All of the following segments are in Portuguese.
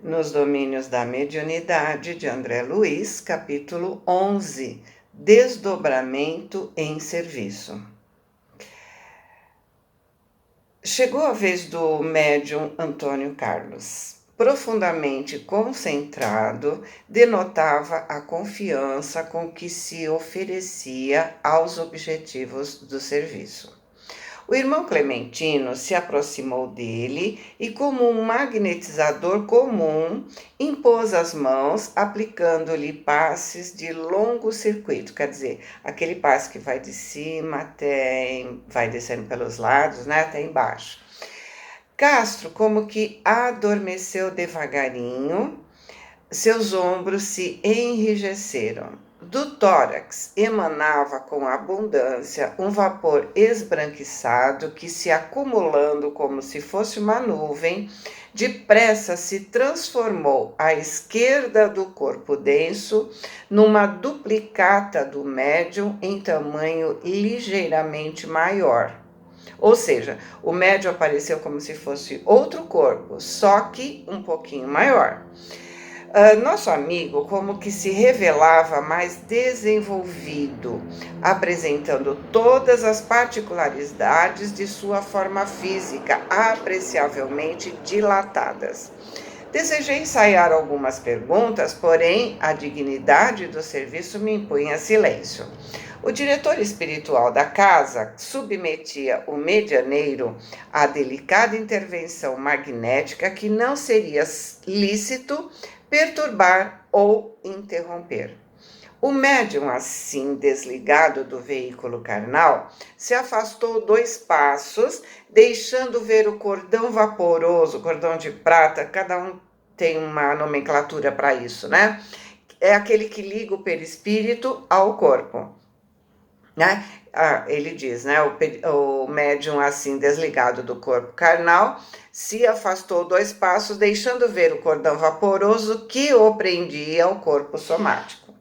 nos domínios da mediunidade de André Luiz, capítulo 11, Desdobramento em serviço. Chegou a vez do médium Antônio Carlos. Profundamente concentrado, denotava a confiança com que se oferecia aos objetivos do serviço. O irmão Clementino se aproximou dele e, como um magnetizador comum, impôs as mãos, aplicando-lhe passes de longo circuito, quer dizer, aquele passe que vai de cima até, vai descendo pelos lados, né, até embaixo. Castro, como que adormeceu devagarinho, seus ombros se enrijeceram. Do tórax emanava com abundância um vapor esbranquiçado que, se acumulando como se fosse uma nuvem, depressa se transformou à esquerda do corpo denso numa duplicata do médium em tamanho ligeiramente maior. Ou seja, o médium apareceu como se fosse outro corpo, só que um pouquinho maior. Nosso amigo como que se revelava mais desenvolvido, apresentando todas as particularidades de sua forma física, apreciavelmente dilatadas. Desejei ensaiar algumas perguntas, porém a dignidade do serviço me impunha silêncio. O diretor espiritual da casa submetia o medianeiro à delicada intervenção magnética que não seria lícito perturbar ou interromper. O médium, assim desligado do veículo carnal, se afastou 2 passos, deixando ver o cordão vaporoso, cordão de prata, cada um tem uma nomenclatura para isso, né? É aquele que liga o perispírito ao corpo, né? Ele diz, né? O médium, assim desligado do corpo carnal, se afastou 2 passos, deixando ver o cordão vaporoso que o prendia ao corpo somático.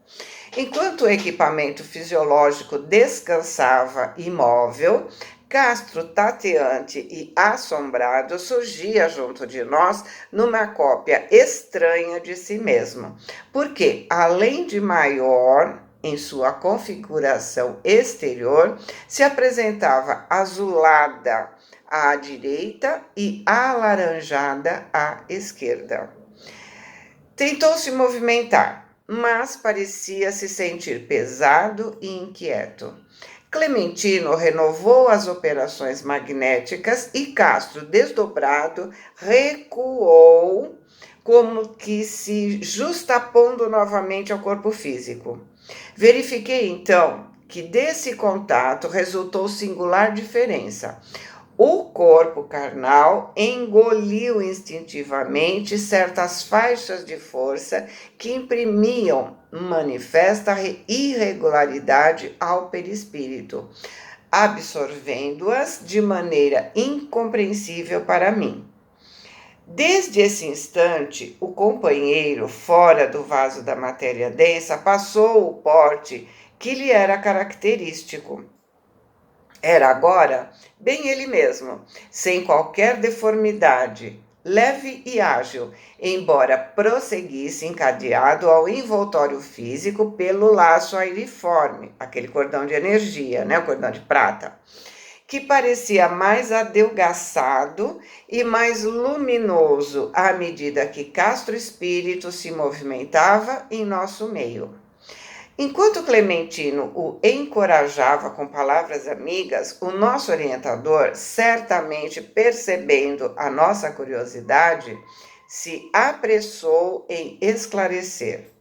Enquanto o equipamento fisiológico descansava imóvel, Castro, tateante e assombrado, surgia junto de nós numa cópia estranha de si mesmo, porque, além de maior em sua configuração exterior, se apresentava azulada à direita e alaranjada à esquerda. Tentou se movimentar, mas parecia se sentir pesado e inquieto. Clementino renovou as operações magnéticas e Castro, desdobrado, recuou, como que se justapondo novamente ao corpo físico. Verifiquei então que desse contato resultou singular diferença. O corpo carnal engoliu instintivamente certas faixas de força que imprimiam manifesta irregularidade ao perispírito, absorvendo-as de maneira incompreensível para mim. Desde esse instante, o companheiro, fora do vaso da matéria densa, passou o porte que lhe era característico. Era agora bem ele mesmo, sem qualquer deformidade, leve e ágil, embora prosseguisse encadeado ao envoltório físico pelo laço aeriforme, aquele cordão de energia, né, o cordão de prata, que parecia mais adelgaçado e mais luminoso à medida que Castro Espírito se movimentava em nosso meio. Enquanto Clementino o encorajava com palavras amigas, o nosso orientador, certamente percebendo a nossa curiosidade, se apressou em esclarecer.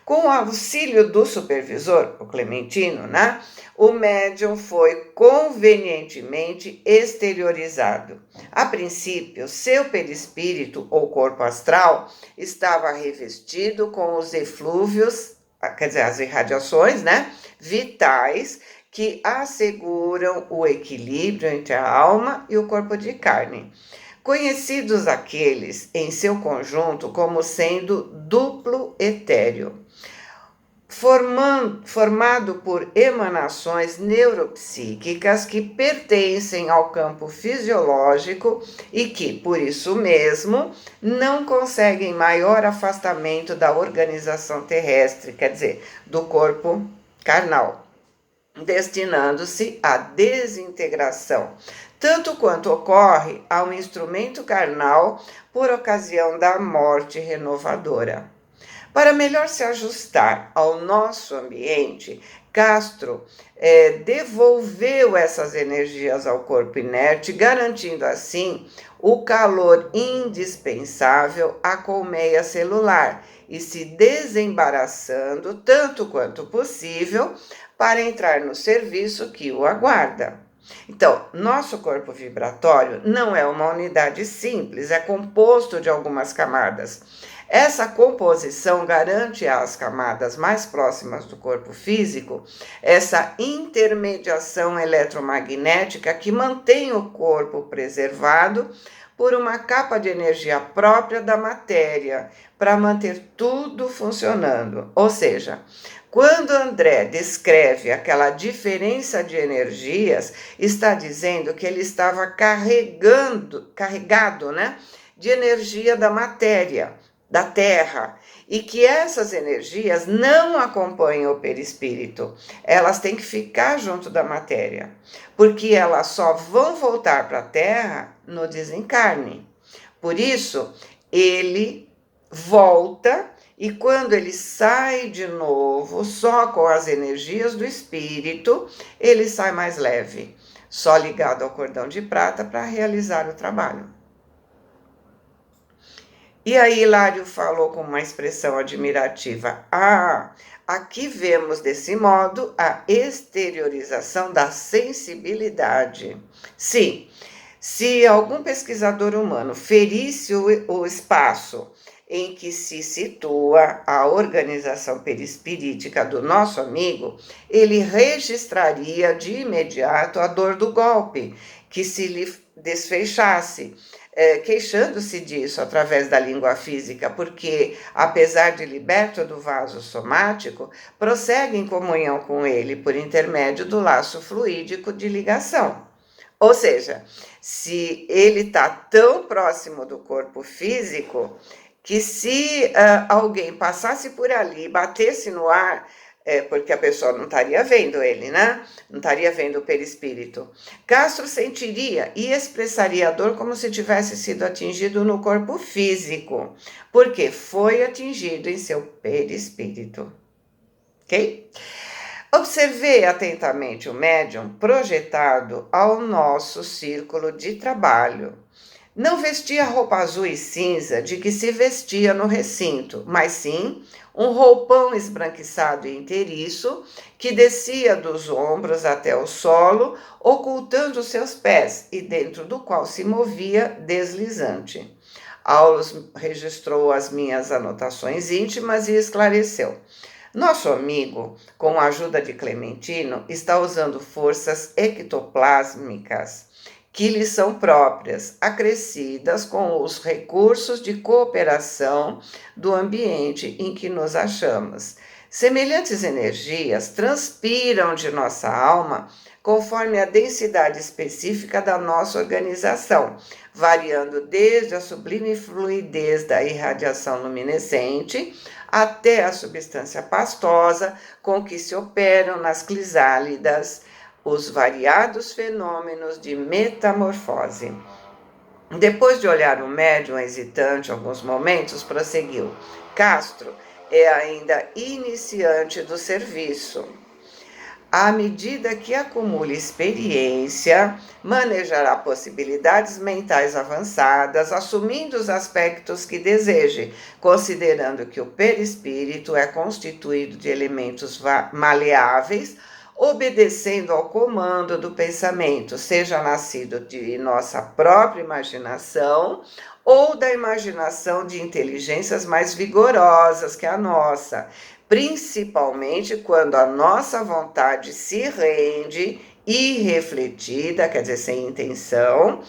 Com o auxílio do supervisor, o Clementino, né, o médium foi convenientemente exteriorizado. A princípio, seu perispírito ou corpo astral estava revestido com os eflúvios, quer dizer, as irradiações, né, vitais que asseguram o equilíbrio entre a alma e o corpo de carne. Conhecidos aqueles em seu conjunto como sendo duplo etéreo. formado por emanações neuropsíquicas que pertencem ao campo fisiológico e que, por isso mesmo, não conseguem maior afastamento da organização terrestre, quer dizer, do corpo carnal, destinando-se à desintegração, tanto quanto ocorre ao instrumento carnal por ocasião da morte renovadora. Para melhor se ajustar ao nosso ambiente, Castro devolveu essas energias ao corpo inerte, garantindo assim o calor indispensável à colmeia celular e se desembaraçando tanto quanto possível para entrar no serviço que o aguarda. Então, nosso corpo vibratório não é uma unidade simples, é composto de algumas camadas. Essa composição garante às camadas mais próximas do corpo físico essa intermediação eletromagnética que mantém o corpo preservado por uma capa de energia própria da matéria, para manter tudo funcionando. Ou seja, quando André descreve aquela diferença de energias, está dizendo que ele estava carregado, né, de energia da matéria, da terra, e que essas energias não acompanham o perispírito. Elas têm que ficar junto da matéria, porque elas só vão voltar para a terra no desencarne. Por isso, ele volta e quando ele sai de novo, só com as energias do espírito, ele sai mais leve, só ligado ao cordão de prata para realizar o trabalho. E aí Hilário falou com uma expressão admirativa: aqui vemos desse modo a exteriorização da sensibilidade. Sim, se algum pesquisador humano ferisse o espaço em que se situa a organização perispirítica do nosso amigo, ele registraria de imediato a dor do golpe, que se lhe desfechasse, queixando-se disso através da língua física, porque, apesar de liberto do vaso somático, prossegue em comunhão com ele por intermédio do laço fluídico de ligação. Ou seja, se ele está tão próximo do corpo físico que se alguém passasse por ali e batesse no ar, porque a pessoa não estaria vendo ele, né? Não estaria vendo o perispírito. Castro sentiria e expressaria a dor como se tivesse sido atingido no corpo físico, porque foi atingido em seu perispírito. Ok? Observei atentamente o médium projetado ao nosso círculo de trabalho. Não vestia a roupa azul e cinza de que se vestia no recinto, mas sim um roupão esbranquiçado e inteiriço que descia dos ombros até o solo, ocultando seus pés e dentro do qual se movia deslizante. Aulos registrou as minhas anotações íntimas e esclareceu: nosso amigo, com a ajuda de Clementino, está usando forças ectoplásmicas que lhe são próprias, acrescidas com os recursos de cooperação do ambiente em que nos achamos. Semelhantes energias transpiram de nossa alma conforme a densidade específica da nossa organização, variando desde a sublime fluidez da irradiação luminescente até a substância pastosa com que se operam nas crisálidas os variados fenômenos de metamorfose. Depois de olhar o médium hesitante alguns momentos, prosseguiu: Castro é ainda iniciante do serviço. À medida que acumule experiência, manejará possibilidades mentais avançadas, assumindo os aspectos que deseje, considerando que o perispírito é constituído de elementos maleáveis, obedecendo ao comando do pensamento, seja nascido de nossa própria imaginação ou da imaginação de inteligências mais vigorosas que a nossa, principalmente quando a nossa vontade se rende irrefletida, quer dizer, sem intenção,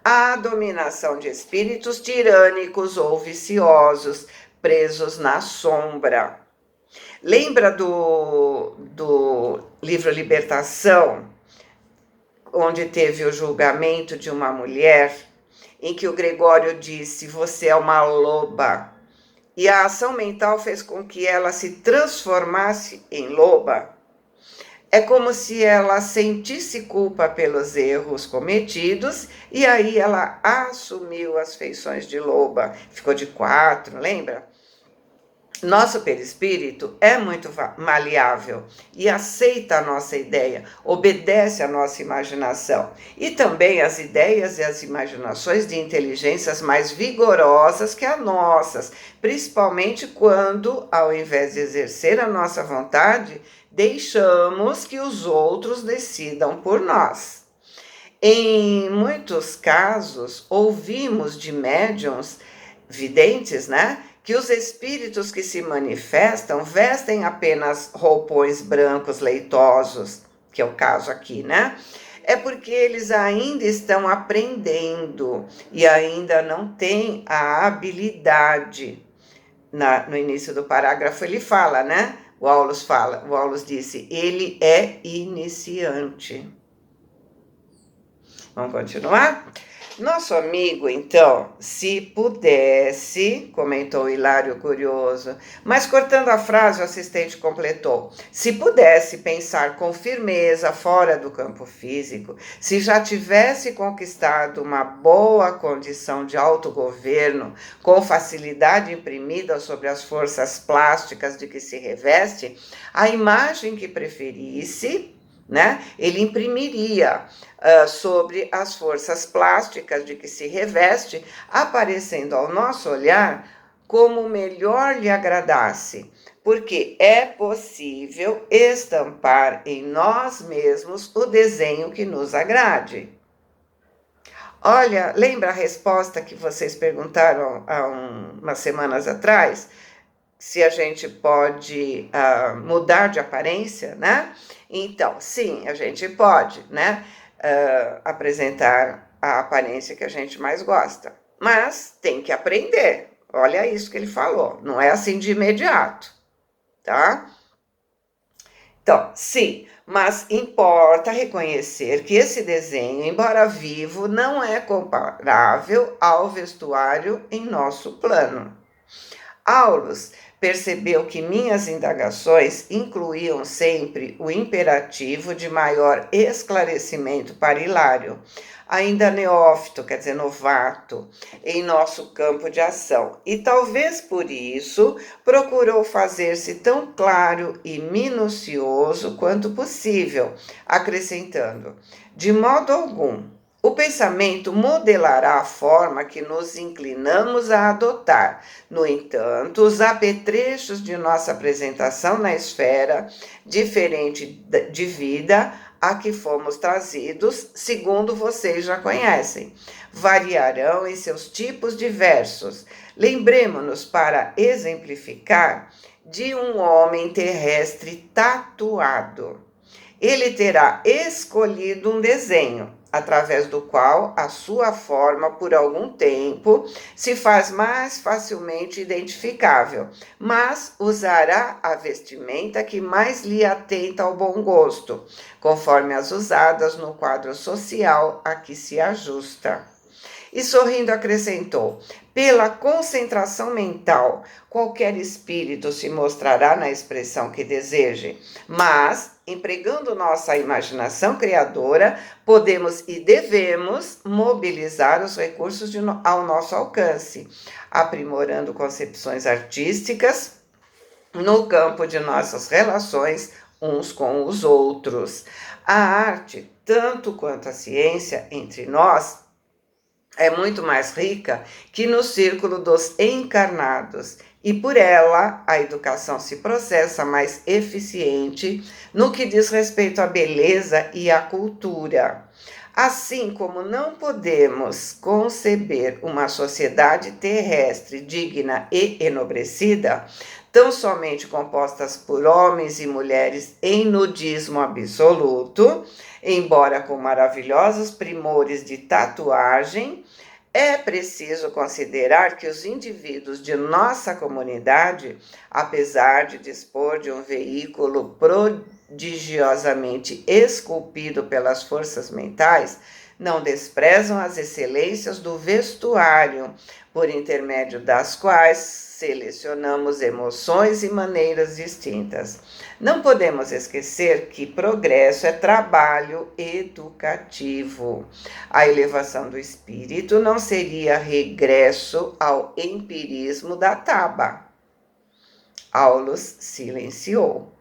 à dominação de espíritos tirânicos ou viciosos, presos na sombra. Lembra do livro Libertação, onde teve o julgamento de uma mulher, em que o Gregório disse: "Você é uma loba"? E a ação mental fez com que ela se transformasse em loba. É como se ela sentisse culpa pelos erros cometidos e aí ela assumiu as feições de loba. Ficou de 4, lembra? Nosso perispírito é muito maleável e aceita a nossa ideia, obedece à nossa imaginação e também às ideias e às imaginações de inteligências mais vigorosas que as nossas, principalmente quando, ao invés de exercer a nossa vontade, deixamos que os outros decidam por nós. Em muitos casos, ouvimos de médiuns videntes, né? Que os espíritos que se manifestam vestem apenas roupões brancos leitosos, que é o caso aqui, né? É porque eles ainda estão aprendendo e ainda não têm a habilidade. No início do parágrafo ele fala, né? O Aulus disse, ele é iniciante. Vamos continuar? Nosso amigo, então, se pudesse, comentou Hilário curioso, mas cortando a frase, o assistente completou: se pudesse pensar com firmeza fora do campo físico, se já tivesse conquistado uma boa condição de autogoverno, com facilidade imprimida sobre as forças plásticas de que se reveste, a imagem que preferisse, né, ele imprimiria sobre as forças plásticas de que se reveste, aparecendo ao nosso olhar como melhor lhe agradasse, porque é possível estampar em nós mesmos o desenho que nos agrade. Olha, lembra a resposta que vocês perguntaram há umas semanas atrás? Se a gente pode mudar de aparência, né? Então, sim, a gente pode, né? Apresentar a aparência que a gente mais gosta. Mas tem que aprender. Olha isso que ele falou. Não é assim de imediato, tá? Então, sim, mas importa reconhecer que esse desenho, embora vivo, não é comparável ao vestuário em nosso plano. Aulus percebeu que minhas indagações incluíam sempre o imperativo de maior esclarecimento para Hilário, ainda neófito, quer dizer, novato, em nosso campo de ação, e talvez por isso procurou fazer-se tão claro e minucioso quanto possível, acrescentando: de modo algum, o pensamento modelará a forma que nos inclinamos a adotar. No entanto, os apetrechos de nossa apresentação na esfera diferente de vida a que fomos trazidos, segundo vocês já conhecem, variarão em seus tipos diversos. Lembremos-nos, para exemplificar, de um homem terrestre tatuado. Ele terá escolhido um desenho, através do qual a sua forma, por algum tempo, se faz mais facilmente identificável, mas usará a vestimenta que mais lhe atenta ao bom gosto, conforme as usadas no quadro social a que se ajusta. E sorrindo acrescentou: pela concentração mental, qualquer espírito se mostrará na expressão que deseje, mas, empregando nossa imaginação criadora, podemos e devemos mobilizar os recursos ao nosso alcance, aprimorando concepções artísticas no campo de nossas relações uns com os outros. A arte, tanto quanto a ciência, entre nós, é muito mais rica que no círculo dos encarnados, e por ela a educação se processa mais eficiente no que diz respeito à beleza e à cultura. Assim como não podemos conceber uma sociedade terrestre digna e enobrecida, tão somente compostas por homens e mulheres em nudismo absoluto, embora com maravilhosos primores de tatuagem, É preciso considerar que os indivíduos de nossa comunidade, apesar de dispor de um veículo prodigiosamente esculpido pelas forças mentais, não desprezam as excelências do vestuário, por intermédio das quais selecionamos emoções e maneiras distintas. Não podemos esquecer que progresso é trabalho educativo. A elevação do espírito não seria regresso ao empirismo da taba. Aulus silenciou.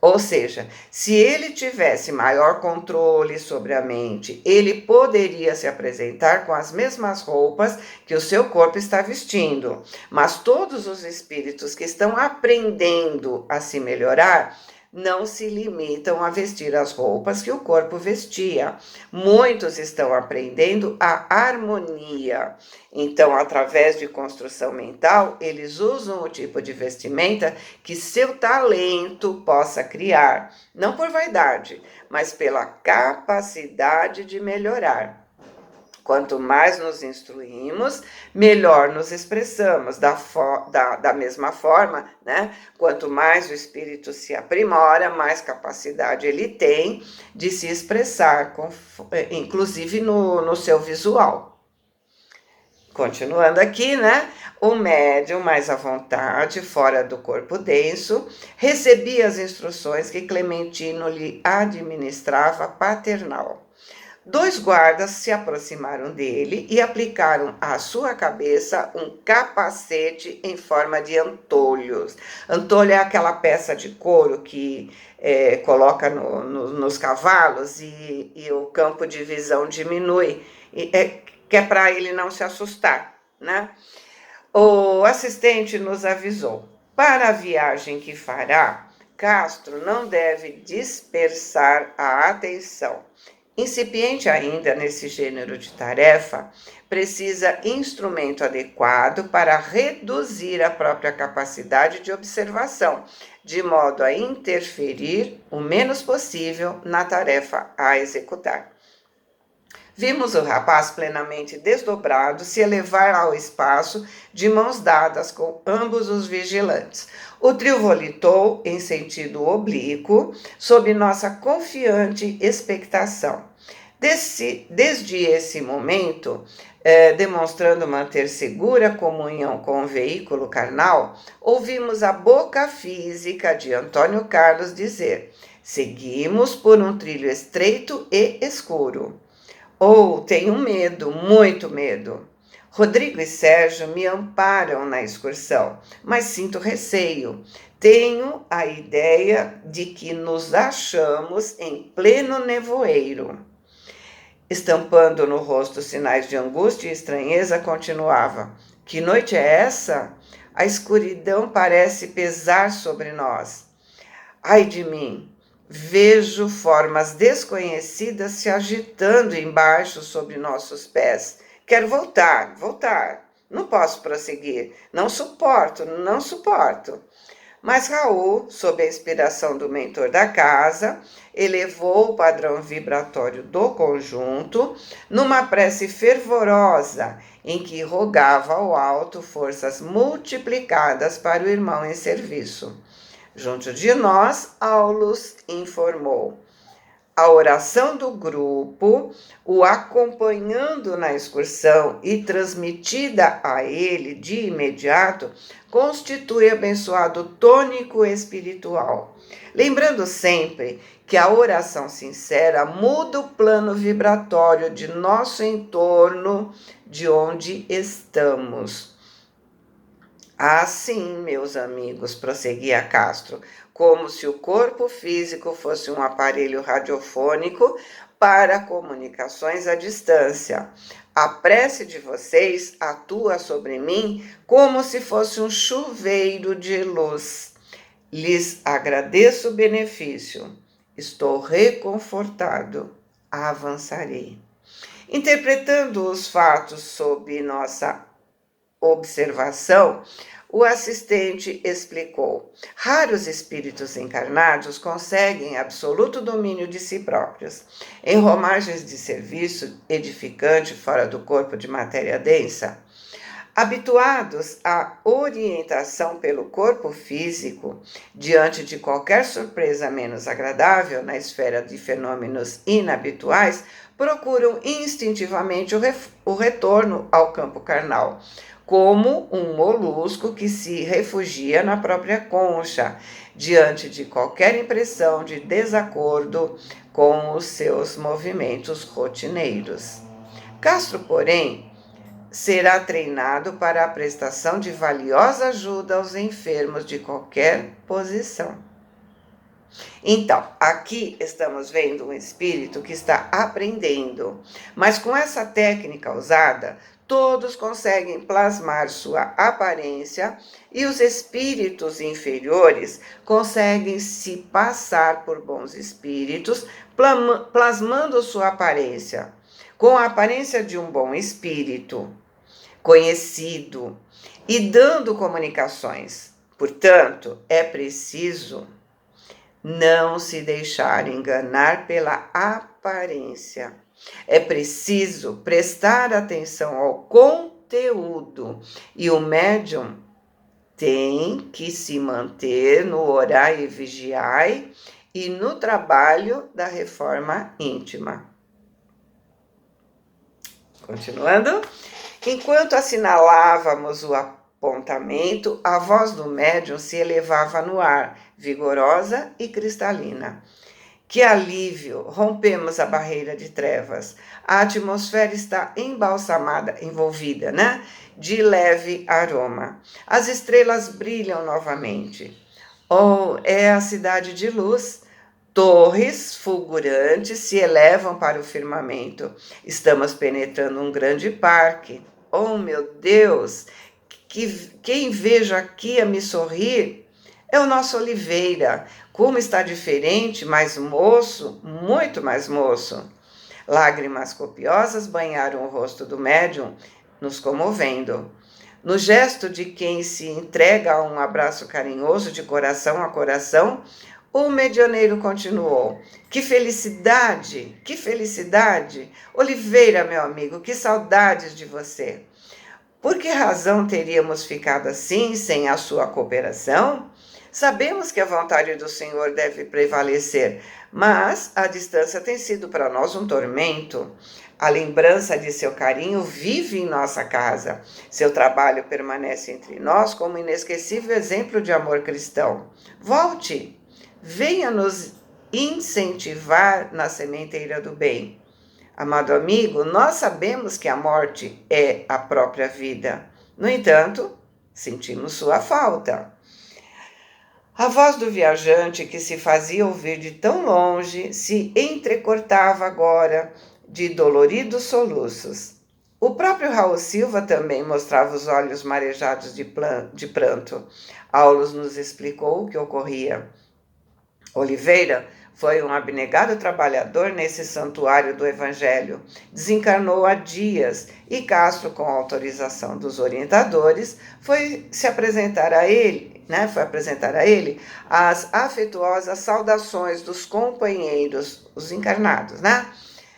Ou seja, se ele tivesse maior controle sobre a mente, ele poderia se apresentar com as mesmas roupas que o seu corpo está vestindo. Mas todos os espíritos que estão aprendendo a se melhorar não se limitam a vestir as roupas que o corpo vestia. Muitos estão aprendendo a harmonia. Então, através de construção mental, eles usam o tipo de vestimenta que seu talento possa criar, não por vaidade, mas pela capacidade de melhorar. Quanto mais nos instruímos, melhor nos expressamos. Da mesma forma, né? Quanto mais o espírito se aprimora, mais capacidade ele tem de se expressar, inclusive no seu visual. Continuando aqui, né? O médium, mais à vontade, fora do corpo denso, recebia as instruções que Clementino lhe administrava paternal. 2 guardas se aproximaram dele e aplicaram à sua cabeça um capacete em forma de antolhos. Antolho é aquela peça de couro que coloca nos cavalos e o campo de visão diminui, que é para ele não se assustar, né? O assistente nos avisou: para a viagem que fará, Castro não deve dispersar a atenção. Incipiente ainda nesse gênero de tarefa, precisa instrumento adequado para reduzir a própria capacidade de observação, de modo a interferir o menos possível na tarefa a executar. Vimos o rapaz plenamente desdobrado se elevar ao espaço de mãos dadas com ambos os vigilantes. O trio volitou em sentido oblíquo, sob nossa confiante expectação. Desde esse momento, demonstrando manter segura comunhão com o veículo carnal, ouvimos a boca física de Antônio Carlos dizer: seguimos por um trilho estreito e escuro. Tenho medo, muito medo. Rodrigo e Sérgio me amparam na excursão, mas sinto receio. Tenho a ideia de que nos achamos em pleno nevoeiro. Estampando no rosto sinais de angústia e estranheza, continuava: que noite é essa? A escuridão parece pesar sobre nós. Ai de mim! Vejo formas desconhecidas se agitando embaixo sobre nossos pés. Quero voltar, voltar. Não posso prosseguir. Não suporto, não suporto. Mas Raul, sob a inspiração do mentor da casa, elevou o padrão vibratório do conjunto numa prece fervorosa em que rogava ao alto forças multiplicadas para o irmão em serviço. Junto de nós, Aulus informou: a oração do grupo, o acompanhando na excursão e transmitida a ele de imediato, constitui abençoado tônico espiritual. Lembrando sempre que a oração sincera muda o plano vibratório de nosso entorno, de onde estamos. Assim, meus amigos, prosseguia Castro, como se o corpo físico fosse um aparelho radiofônico para comunicações à distância. A prece de vocês atua sobre mim como se fosse um chuveiro de luz. Lhes agradeço o benefício. Estou reconfortado. Avançarei. Interpretando os fatos sob nossa observação, O assistente explicou: raros espíritos encarnados conseguem absoluto domínio de si próprios. Em romagens de serviço edificante fora do corpo de matéria densa, habituados à orientação pelo corpo físico, diante de qualquer surpresa menos agradável na esfera de fenômenos inabituais, procuram instintivamente o retorno ao campo carnal, como um molusco que se refugia na própria concha, diante de qualquer impressão de desacordo com os seus movimentos rotineiros. Castro, porém, será treinado para a prestação de valiosa ajuda aos enfermos de qualquer posição. Então, aqui estamos vendo um espírito que está aprendendo, mas com essa técnica usada, todos conseguem plasmar sua aparência e os espíritos inferiores conseguem se passar por bons espíritos, plasmando sua aparência, com a aparência de um bom espírito conhecido e dando comunicações. Portanto, é preciso não se deixar enganar pela aparência. É preciso prestar atenção ao conteúdo e o médium tem que se manter no orai e vigiai e no trabalho da reforma íntima. Continuando. Enquanto assinalávamos o apontamento, a voz do médium se elevava no ar, vigorosa e cristalina. Que alívio! Rompemos a barreira de trevas. A atmosfera está embalsamada, envolvida, de leve aroma. As estrelas brilham novamente. Oh, é a cidade de luz. Torres fulgurantes se elevam para o firmamento. Estamos penetrando um grande parque. Oh, meu Deus! Quem vejo aqui a me sorrir é o nosso Oliveira. Como está diferente, mais moço, muito mais moço. Lágrimas copiosas banharam o rosto do médium, nos comovendo. No gesto de quem se entrega a um abraço carinhoso de coração a coração, o medioneiro continuou: que felicidade, que felicidade! Oliveira, meu amigo, que saudades de você! Por que razão teríamos ficado assim, sem a sua cooperação? Sabemos que a vontade do Senhor deve prevalecer, mas a distância tem sido para nós um tormento. A lembrança de seu carinho vive em nossa casa. Seu trabalho permanece entre nós como inesquecível exemplo de amor cristão. Volte! Venha nos incentivar na sementeira do bem. Amado amigo, nós sabemos que a morte é a própria vida. No entanto, sentimos sua falta. A voz do viajante, que se fazia ouvir de tão longe, se entrecortava agora de doloridos soluços. O próprio Raul Silva também mostrava os olhos marejados de pranto. Aulos nos explicou o que ocorria. Oliveira foi um abnegado trabalhador nesse santuário do Evangelho. Desencarnou há dias e Castro, com autorização dos orientadores, foi apresentar a ele as afetuosas saudações dos companheiros, os encarnados,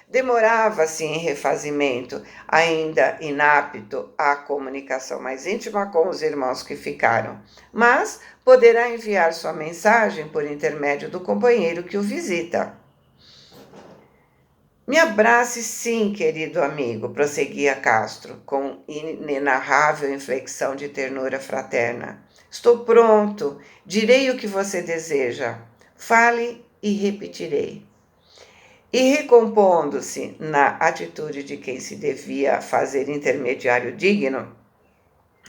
Demorava-se em refazimento, ainda inapto à comunicação mais íntima com os irmãos que ficaram, mas poderá enviar sua mensagem por intermédio do companheiro que o visita. Me abrace sim, querido amigo, prosseguia Castro, com inenarrável inflexão de ternura fraterna. Estou pronto, direi o que você deseja. Fale e repetirei. E recompondo-se na atitude de quem se devia fazer intermediário digno,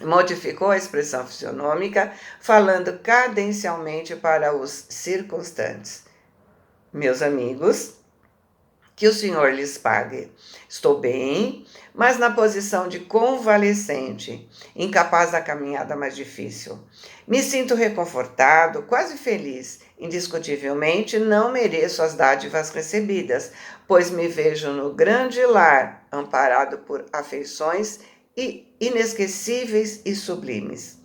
modificou a expressão fisionômica, falando cadencialmente para os circunstantes. Meus amigos, que o Senhor lhes pague. Estou bem, mas na posição de convalescente, incapaz da caminhada mais difícil. Me sinto reconfortado, quase feliz. Indiscutivelmente, não mereço as dádivas recebidas, pois me vejo no grande lar, amparado por afeições inesquecíveis e sublimes.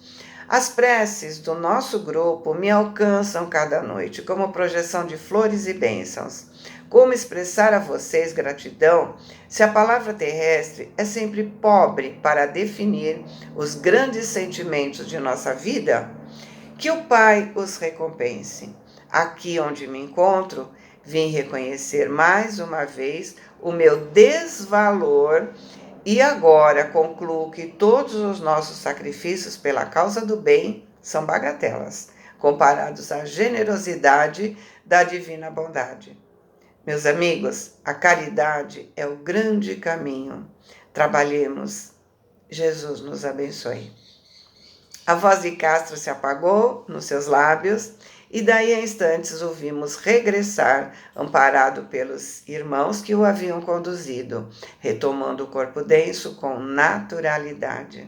As preces do nosso grupo me alcançam cada noite, como projeção de flores e bênçãos. Como expressar a vocês gratidão se a palavra terrestre é sempre pobre para definir os grandes sentimentos de nossa vida? Que o Pai os recompense. Aqui onde me encontro, vim reconhecer mais uma vez o meu desvalor e agora concluo que todos os nossos sacrifícios pela causa do bem são bagatelas, comparados à generosidade da divina bondade. Meus amigos, a caridade é o grande caminho. Trabalhemos. Jesus nos abençoe. A voz de Castro se apagou nos seus lábios e daí a instantes ouvimos regressar, amparado pelos irmãos que o haviam conduzido, retomando o corpo denso com naturalidade.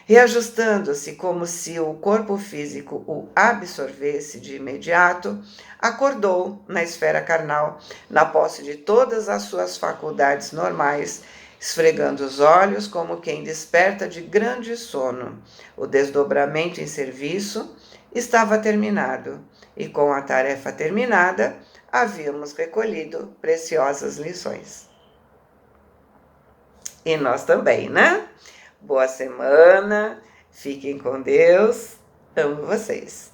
Reajustando-se como se o corpo físico o absorvesse de imediato, acordou na esfera carnal, na posse de todas as suas faculdades normais, esfregando os olhos como quem desperta de grande sono. O desdobramento em serviço estava terminado, e com a tarefa terminada, havíamos recolhido preciosas lições. E nós também, né? Boa semana, fiquem com Deus, amo vocês.